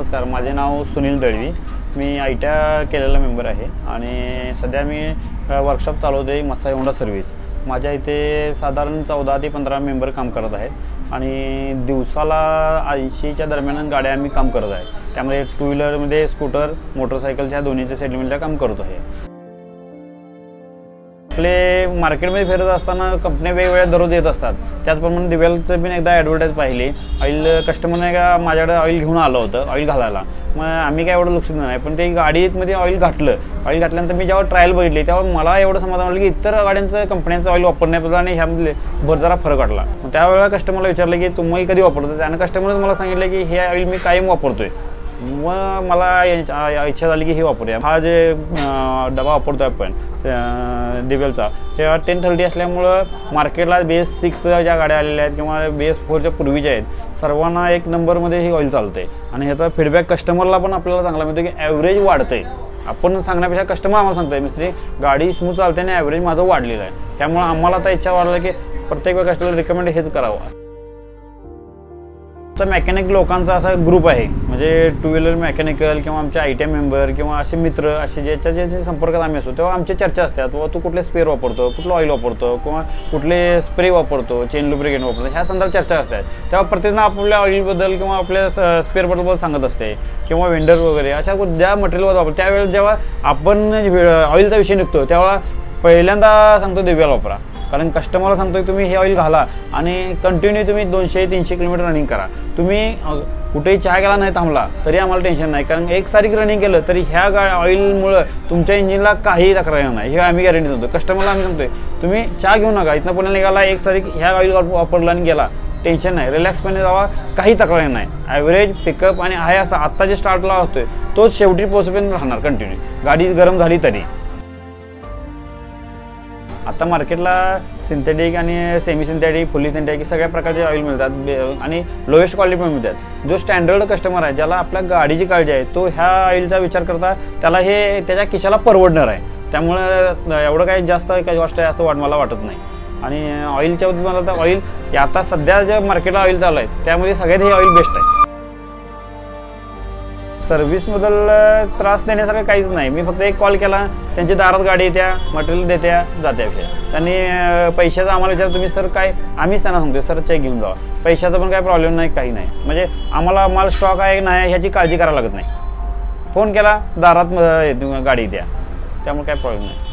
नमस्कार, माझे नाव सुनील दळवी। मी आयटीआय केलेला मेंबर आहे आणि सध्या मी वर्कशॉप चालवते मसाई होंडा सर्व्हिस। माझ्या इथे साधारण 14 ते 15 मेंबर काम करत आहेत आणि दिवसाला 80च्या दरम्यान गाड्या आम्ही काम करत आहे। त्यामध्ये टू व्हीलरमध्ये स्कूटर, मोटरसायकलच्या दोन्हीच्या सेटलमेंटला काम करत आहे। आपले मार्केटमध्ये फिरत असताना कंपन्या वेगवेगळ्या दररोज येत असतात। त्याचप्रमाणे दिव्याचं पण एकदा ॲडव्हर्टाईज पाहिली। ऑइल कस्टमरने का माझ्याकडे ऑइल घेऊन आलं होतं ऑइल घालायला। मग आम्ही काय एवढं लक्ष नाही, पण ते गाडीमध्ये ऑइल घातलं। ऑइल घातल्यानंतर मी जेव्हा ट्रायल बघितली तेव्हा मला एवढं समाधान वाटलं की इतर गाड्यांचं कंपन्यांचं ऑइल वापरण्याबद्दल आणि ह्यामध्ये जरा फरक वाटला। मग त्यावेळेला कस्टमरला विचारलं की तुम्ही कधी वापरतो, त्यानं कस्टमरच मला सांगितलं की हे ऑइल मी कायम वापरतोय। मग मला इच्छा झाली की हे वापरूया। हा जे डबा वापरतो आपण दिवेलचा, हे 1030 असल्यामुळं मार्केटला BS6 ज्या गाड्या आलेल्या आहेत किंवा BS4च्या पूर्वीच्या आहेत सर्वांना एक नंबरमध्ये हे ऑइल चालते आणि ह्याचा फीडबॅक कस्टमरला पण आपल्याला चांगला मिळतो की ॲव्हरेज वाढते। आपण सांगण्यापेक्षा कस्टमर आम्हाला सांगताय मिस्त्री गाडी स्मूथ चालते आणि ॲव्हरेज माझं वाढलेलं आहे। त्यामुळे आम्हाला आता इच्छा वाढलं की प्रत्येक वेळी कस्टमर रिकमेंड हेच करावं। तर मेकॅनिक लोकांचा असा ग्रुप आहे, म्हणजे टू व्हीलर मेकॅनिकल किंवा आमचे आयटीआय मेंबर किंवा असे मित्र असे ज्याच्या संपर्कात आम्ही असतो तेव्हा आमची चर्चा असतात। व तू कुठले स्पेअर वापरतो, कुठलं ऑइल वापरतो किंवा कुठले स्प्रे वापरतो, चेन लुब्रिकेंट वापरतो, ह्या संदर्भात चर्चा असतात। तेव्हा प्रत्येकजण आपल्या ऑइलबद्दल किंवा आपल्या स्पेअरबद्दल सांगत असते किंवा वेंडर वगैरे अशा ज्या मटेरियलवर वापरतो त्यावेळेस जेव्हा आपण ऑइलचा विषय निघतो तेव्हा पहिल्यांदा सांगतो दिव्याला वापरा। कारण कस्टमरला सांगतो तुम्ही हे ऑइल घाला आणि कंटिन्यू तुम्ही 200-300 किलोमीटर रनिंग करा। तुम्ही कुठेही चहा गेला नाही थांबला तरी आम्हाला टेन्शन नाही, कारण एकसारखी रनिंग केलं तरी ह्या ऑइलमुळं तुमच्या इंजिनला काही तक्रार येणार नाही, हे आम्ही गॅरंटी सांगतो। कस्टमरला आम्ही सांगतोय तुम्ही चहा घेऊ नका, इथनं पुण्याला निघाला एकसारखी ह्या ऑइल वापरला आणि गेला, टेन्शन नाही, रिलॅक्सपणे जावा, काही तक्रार नाही। ॲव्हरेज पिकअप आणि आहे असा आत्ता जे स्टार्टला होतोय तोच शेवटी पोहोचपर्यंत राहणार कंटिन्यू, गाडी गरम झाली तरी। आता मार्केटला सिंथेटिक आणि सेमी सिंथेटिक, फुल्ली सिंथेटिक सगळ्या प्रकारचे ऑइल मिळतात आणि लोएस्ट क्वालिटी पण मिळतात। जो स्टँडर्ड कस्टमर आहे, ज्याला आपल्या गाडीची काळजी आहे, तो ह्या ऑइलचा विचार करता त्याला हे त्याच्या खिशाला परवडणार आहे। त्यामुळे एवढं काही जास्त काही गोष्ट आहे असं मला वाटत नाही। आणि ऑइलच्या बाबतीत मला तर ऑइल आता सध्या जे मार्केटला ऑइल चालू आहे त्यामध्ये सगळ्यात हे ऑइल बेस्ट आहे। सर्व्हिसबद्दल त्रास देण्यासारखं काहीच नाही। मी फक्त एक कॉल केला, त्यांची दारात गाडी येत्या, मटेरियल देत्या, जात्या। त्यांनी पैशाचा आम्हाला विचार तुम्ही सर काय, आम्हीच त्यांना सांगतो सर चेक घेऊन जावा, पैशाचा पण काही प्रॉब्लेम नाही, काही नाही। म्हणजे आम्हाला माल स्टॉक आहे नाही ह्याची काळजी करायला लागत नाही। फोन केला दारात गाडी द्या, त्यामुळे काय प्रॉब्लेम नाही।